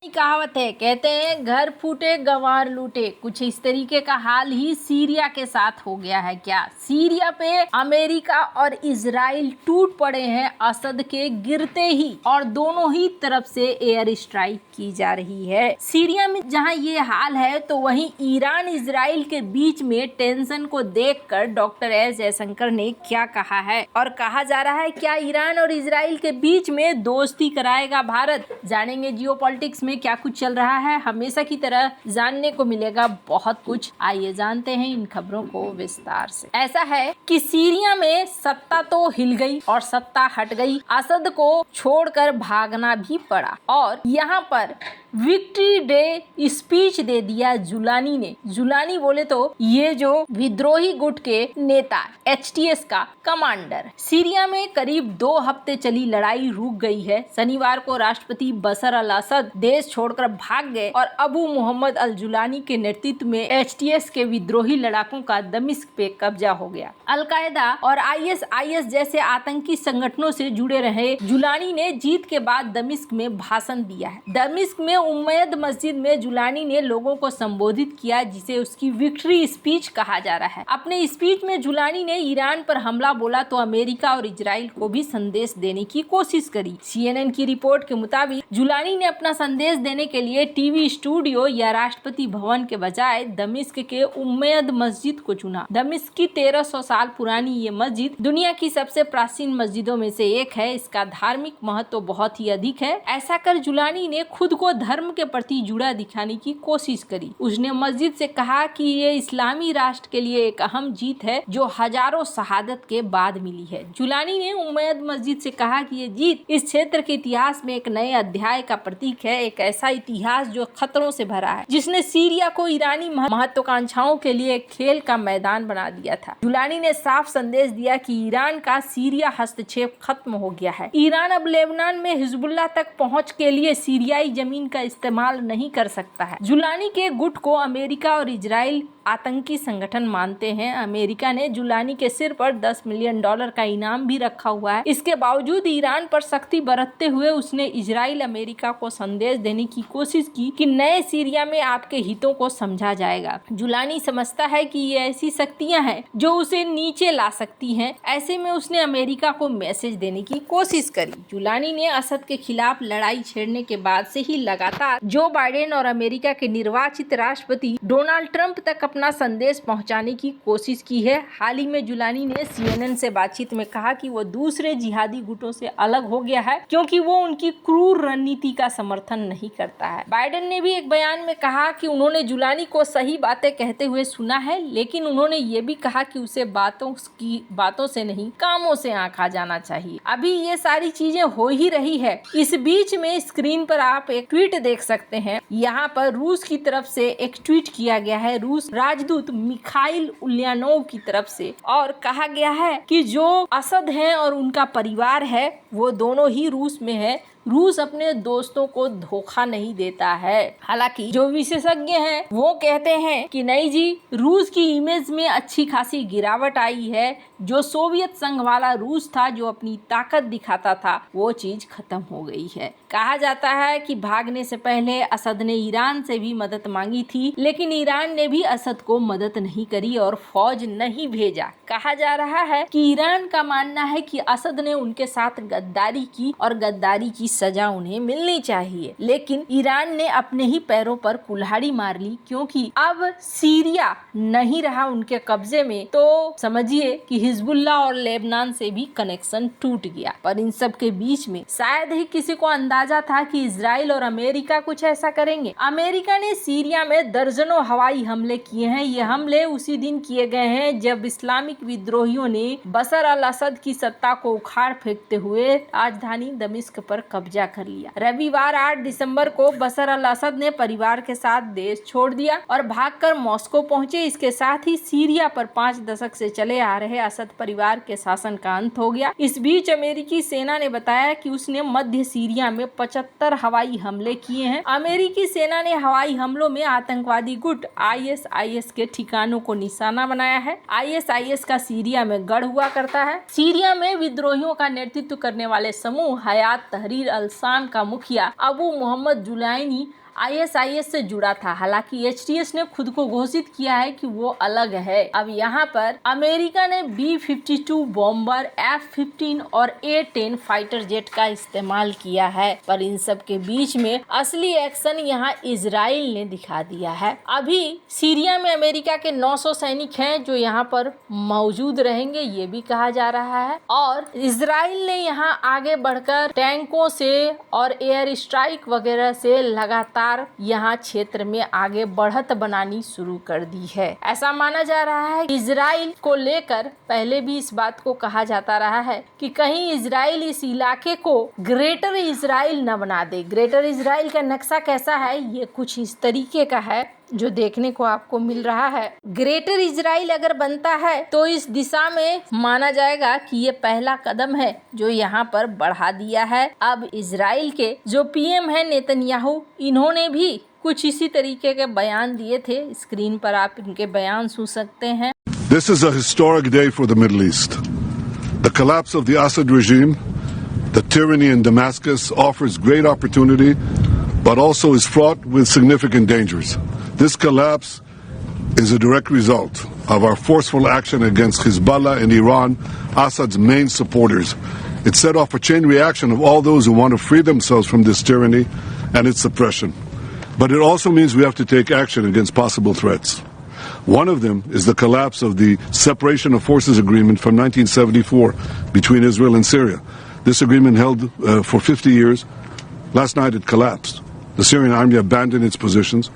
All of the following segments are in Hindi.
कहावत है, कहते हैं घर फूटे गंवार लूटे। कुछ इस तरीके का हाल ही सीरिया के साथ हो गया है। क्या सीरिया पे अमेरिका और इजराइल टूट पड़े हैं असद के गिरते ही, और दोनों ही तरफ से एयर स्ट्राइक की जा रही है। सीरिया में जहां ये हाल है, तो वहीं ईरान इजराइल के बीच में टेंशन को देखकर डॉक्टर एस जयशंकर ने क्या कहा है, और कहा जा रहा है क्या ईरान और इजराइल के बीच में दोस्ती कराएगा भारत। जानेंगे जियोपॉलिटिक्स में क्या कुछ चल रहा है। हमेशा की तरह जानने को मिलेगा बहुत कुछ। आइए जानते हैं इन खबरों को विस्तार से। ऐसा है कि सीरिया में सत्ता तो हिल गई और सत्ता हट गई। असद को छोड़कर भागना भी पड़ा, और यहाँ पर विक्ट्री डे स्पीच दे दिया जुलानी ने। जुलानी बोले तो ये जो विद्रोही गुट के नेता एचटीएस का कमांडर। सीरिया में करीब 2 हफ्ते चली लड़ाई रुक गई है। शनिवार को राष्ट्रपति बशर अल असद देश छोड़कर भाग गए और अबू मोहम्मद अल जुलानी के नेतृत्व में एचटीएस के विद्रोही लड़ाकों का दमिश्क पे कब्जा हो गया। अलकायदा और आईएसआईएस जैसे आतंकी संगठनों से जुड़े रहे जुलानी ने जीत के बाद दमिश्क में भाषण दिया है। दमिश्क में उम्मयद मस्जिद में जुलानी ने लोगों को संबोधित किया, जिसे उसकी विक्ट्री स्पीच कहा जा रहा है। अपने स्पीच में जुलानी ने ईरान पर हमला बोला तो अमेरिका और इजराइल को भी संदेश देने की कोशिश करी। सीएनएन की रिपोर्ट के मुताबिक जुलानी ने अपना संदेश देने के लिए टीवी स्टूडियो या राष्ट्रपति भवन के बजाय दमिश्क के उम्मयद मस्जिद को चुना। दमिश्क की 1300 साल पुरानी ये मस्जिद दुनिया की सबसे प्राचीन मस्जिदों में से एक है। इसका धार्मिक महत्व बहुत ही अधिक है। ऐसा कर जुलानी ने खुद को धर्म के प्रति जुड़ा दिखाने की कोशिश करी। उसने मस्जिद से कहा कि ये इस्लामी राष्ट्र के लिए एक अहम जीत है जो हजारों शहादत के बाद मिली है। जुलानी ने उम्मयद मस्जिद से कहा कि ये जीत इस क्षेत्र के इतिहास में एक नए अध्याय का प्रतीक है, एक ऐसा इतिहास जो खतरों से भरा है, जिसने सीरिया को ईरानी महत्वाकांक्षाओं के लिए एक खेल का मैदान बना दिया था। जुलानी ने साफ संदेश दिया कि ईरान का सीरिया हस्तक्षेप खत्म हो गया है। ईरान अब लेबनान में हिजबुल्लाह तक पहुंच के लिए सीरियाई जमीन का इस्तेमाल नहीं कर सकता है। जुलानी के गुट को अमेरिका और इजराइल आतंकी संगठन मानते हैं। अमेरिका ने जुलानी के सिर पर $10 मिलियन का इनाम भी रखा हुआ है। इसके बावजूद ईरान पर सख्ती बरतते हुए उसने इजराइल अमेरिका को संदेश देने की कोशिश की कि नए सीरिया में आपके हितों को समझा जाएगा। जुलानी समझता है कि ये ऐसी शक्तियां हैं जो उसे नीचे ला सकती हैं। ऐसे में उसने अमेरिका को मैसेज देने की कोशिश करी। जुलानी ने असद के खिलाफ लड़ाई छेड़ने के बाद से ही लगातार जो बाइडेन और अमेरिका के निर्वाचित राष्ट्रपति डोनाल्ड ट्रंप तक अपना संदेश पहुंचाने की कोशिश की है। हाल ही में जुलानी ने सीएनएन से बातचीत में कहा कि वो दूसरे जिहादी गुटों से अलग हो गया है क्योंकि वो उनकी क्रूर रणनीति का समर्थन नहीं करता है। बाइडेन ने भी एक बयान में कहा कि उन्होंने जुलानी को सही बातें कहते हुए सुना है, लेकिन उन्होंने ये भी कहा कि उसे बातों से नहीं कामों से आंका जाना चाहिए। अभी ये सारी चीजें हो ही रही है। इस बीच में स्क्रीन पर आप एक ट्वीट देख सकते हैं। यहाँ पर रूस की तरफ से एक ट्वीट किया गया है, रूस राजदूत मिखाइल उल्यानोव की तरफ से, और कहा गया है कि जो असद हैं और उनका परिवार है वो दोनों ही रूस में है। रूस अपने दोस्तों को धोखा नहीं देता है। हालांकि जो विशेषज्ञ हैं वो कहते हैं कि नहीं जी, रूस की इमेज में अच्छी खासी गिरावट आई है। जो सोवियत संघ वाला रूस था, जो अपनी ताकत दिखाता था, वो चीज खत्म हो गई है। कहा जाता है कि भागने से पहले असद ने ईरान से भी मदद मांगी थी, लेकिन ईरान ने भी असद को मदद नहीं करी और फौज नहीं भेजा। कहा जा रहा है कि ईरान का मानना है कि असद ने उनके साथ गद्दारी की और गद्दारी की सजा उन्हें मिलनी चाहिए, लेकिन ईरान ने अपने ही पैरों पर कुल्हाड़ी मार ली, क्योंकि अब सीरिया नहीं रहा उनके कब्जे में। तो समझिए कि हिजबुल्लाह और लेबनान से भी कनेक्शन टूट गया। पर इन सब के बीच में शायद ही किसी को अंदाजा था कि इजराइल और अमेरिका कुछ ऐसा करेंगे। अमेरिका ने सीरिया में दर्जनों हवाई हमले किए हैं। ये हमले उसी दिन किए गए हैं जब इस्लामिक विद्रोहियों ने बशर अल असद की सत्ता को उखाड़ फेंकते हुए राजधानी दमिश्क पर कब्जा कर लिया। रविवार 8 दिसंबर को बशर अल असद ने परिवार के साथ देश छोड़ दिया और भागकर मॉस्को पहुंचे। इसके साथ ही सीरिया पर 5 दशक से चले आ रहे असद परिवार के शासन का अंत हो गया। इस बीच अमेरिकी सेना ने बताया कि उसने मध्य सीरिया में 75 हवाई हमले किए हैं। अमेरिकी सेना ने हवाई हमलों में आतंकवादी गुट ISIS के ठिकानों को निशाना बनाया है। ISIS का सीरिया में गढ़ हुआ करता है। सीरिया में विद्रोहियों का नेतृत्व करने वाले समूह हयात तहरीर अल शाम का मुखिया अबू मोहम्मद जुलैनी ISIS से जुड़ा था। हालांकि HTS ने खुद को घोषित किया है कि वो अलग है। अब यहाँ पर अमेरिका ने B-52 बॉम्बर, F-15 और A-10 फाइटर जेट का इस्तेमाल किया है, पर इन सब के बीच में असली एक्शन यहाँ इजराइल ने दिखा दिया है। अभी सीरिया में अमेरिका के 900 सैनिक हैं जो यहाँ पर मौजूद रहेंगे, ये भी कहा जा रहा है। और इजराइल ने यहाँ आगे बढ़कर टैंकों से और एयर स्ट्राइक वगैरह से लगातार यहाँ क्षेत्र में आगे बढ़त बनानी शुरू कर दी है। ऐसा माना जा रहा है कि इजराइल को लेकर पहले भी इस बात को कहा जाता रहा है कि कहीं इजराइल इस इलाके को ग्रेटर इजराइल न बना दे। ग्रेटर इजराइल का नक्शा कैसा है, ये कुछ इस तरीके का है जो देखने को आपको मिल रहा है। ग्रेटर इजराइल अगर बनता है तो इस दिशा में माना जाएगा कि ये पहला कदम है जो यहाँ पर बढ़ा दिया है। अब इजराइल के जो PM है नेतन्याहू, इन्होंने भी कुछ इसी तरीके के बयान दिए थे। स्क्रीन पर आप इनके बयान सुन सकते हैं। This is a historic day for the Middle East. The collapse of the Assad regime, the tyranny in Damascus offers great opportunity, but also is fraught with significant dangers. This collapse is a direct result of our forceful action against Hezbollah and Iran, Assad's main supporters. It set off a chain reaction of all those who want to free themselves from this tyranny and its oppression. But it also means we have to take action against possible threats. One of them is the collapse of the Separation of Forces Agreement from 1974 between Israel and Syria. This agreement held for 50 years. Last night it collapsed. The Syrian army abandoned its positions.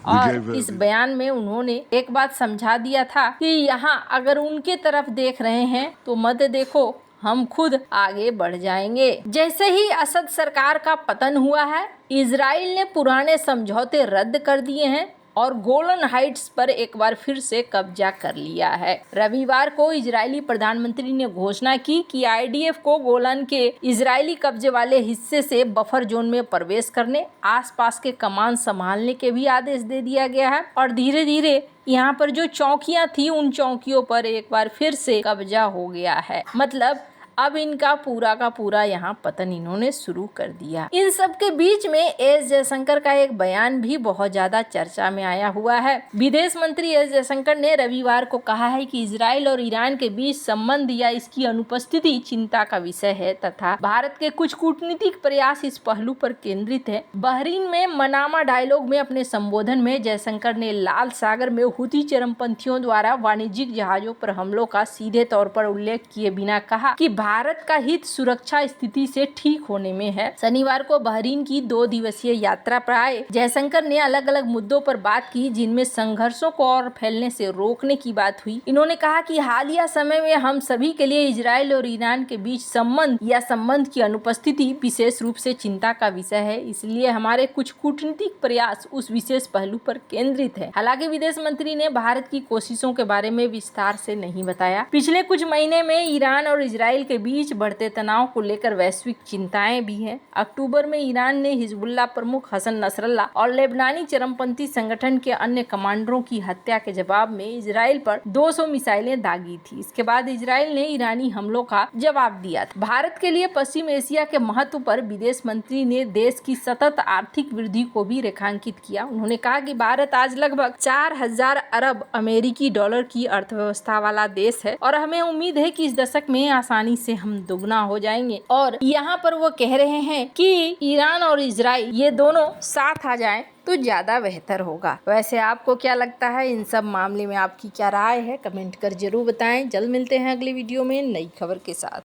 और इस बयान में उन्होंने एक बात समझा दिया था कि यहाँ अगर उनके तरफ देख रहे हैं तो मत देखो, हम खुद आगे बढ़ जाएंगे। जैसे ही असद सरकार का पतन हुआ है, इजराइल ने पुराने समझौते रद्द कर दिए हैं और गोलन हाइट्स पर एक बार फिर से कब्जा कर लिया है। रविवार को इजरायली प्रधानमंत्री ने घोषणा की कि IDF को गोलन के इजरायली कब्जे वाले हिस्से से बफर जोन में प्रवेश करने, आसपास के कमान संभालने के भी आदेश दे दिया गया है। और धीरे धीरे यहाँ पर जो चौकियां थी उन चौकियों पर एक बार फिर से कब्जा हो गया है। मतलब अब इनका पूरा का पूरा यहाँ पतन इन्होंने शुरू कर दिया। इन सब के बीच में एस जयशंकर का एक बयान भी बहुत ज्यादा चर्चा में आया हुआ है। विदेश मंत्री एस जयशंकर ने रविवार को कहा है कि इजराइल और ईरान के बीच संबंध या इसकी अनुपस्थिति चिंता का विषय है तथा भारत के कुछ कूटनीतिक प्रयास इस पहलू पर केंद्रित है। बहरीन में मनामा डायलॉग में अपने संबोधन में जयशंकर ने लाल सागर में हुती चरमपंथियों द्वारा वाणिज्यिक जहाजों पर हमलों का सीधे तौर पर उल्लेख किए बिना कहा कि भारत का हित सुरक्षा स्थिति से ठीक होने में है। शनिवार को बहरीन की 2 दिवसीय यात्रा पर आए जयशंकर ने अलग अलग मुद्दों पर बात की, जिनमें संघर्षों को और फैलने से रोकने की बात हुई। इन्होंने कहा कि हालिया समय में हम सभी के लिए इजराइल और ईरान के बीच संबंध की अनुपस्थिति विशेष रूप से चिंता का विषय है, इसलिए हमारे कुछ कूटनीतिक प्रयास उस विशेष पहलू पर केंद्रित है। हालांकि विदेश मंत्री ने भारत की कोशिशों के बारे में विस्तार से नहीं बताया। पिछले कुछ महीने में ईरान और इजराइल के बीच बढ़ते तनाव को लेकर वैश्विक चिंताएं भी हैं। अक्टूबर में ईरान ने हिजबुल्लाह प्रमुख हसन नसरल्लाह और लेबनानी चरमपंथी संगठन के अन्य कमांडरों की हत्या के जवाब में इजराइल पर 200 मिसाइलें दागी थी। इसके बाद इजराइल ने ईरानी हमलों का जवाब दिया था। भारत के लिए पश्चिम एशिया के महत्व पर विदेश मंत्री ने देश की सतत आर्थिक वृद्धि को भी रेखांकित किया। उन्होंने कहा कि भारत आज लगभग 4000 अरब अमेरिकी डॉलर की अर्थव्यवस्था वाला देश है और हमें उम्मीद है कि इस दशक में आसानी से हम दुगना हो जाएंगे। और यहाँ पर वो कह रहे हैं कि ईरान और इजराइल ये दोनों साथ आ जाएं तो ज्यादा बेहतर होगा। वैसे आपको क्या लगता है, इन सब मामले में आपकी क्या राय है, कमेंट कर जरूर बताएं। जल्द मिलते हैं अगली वीडियो में नई खबर के साथ।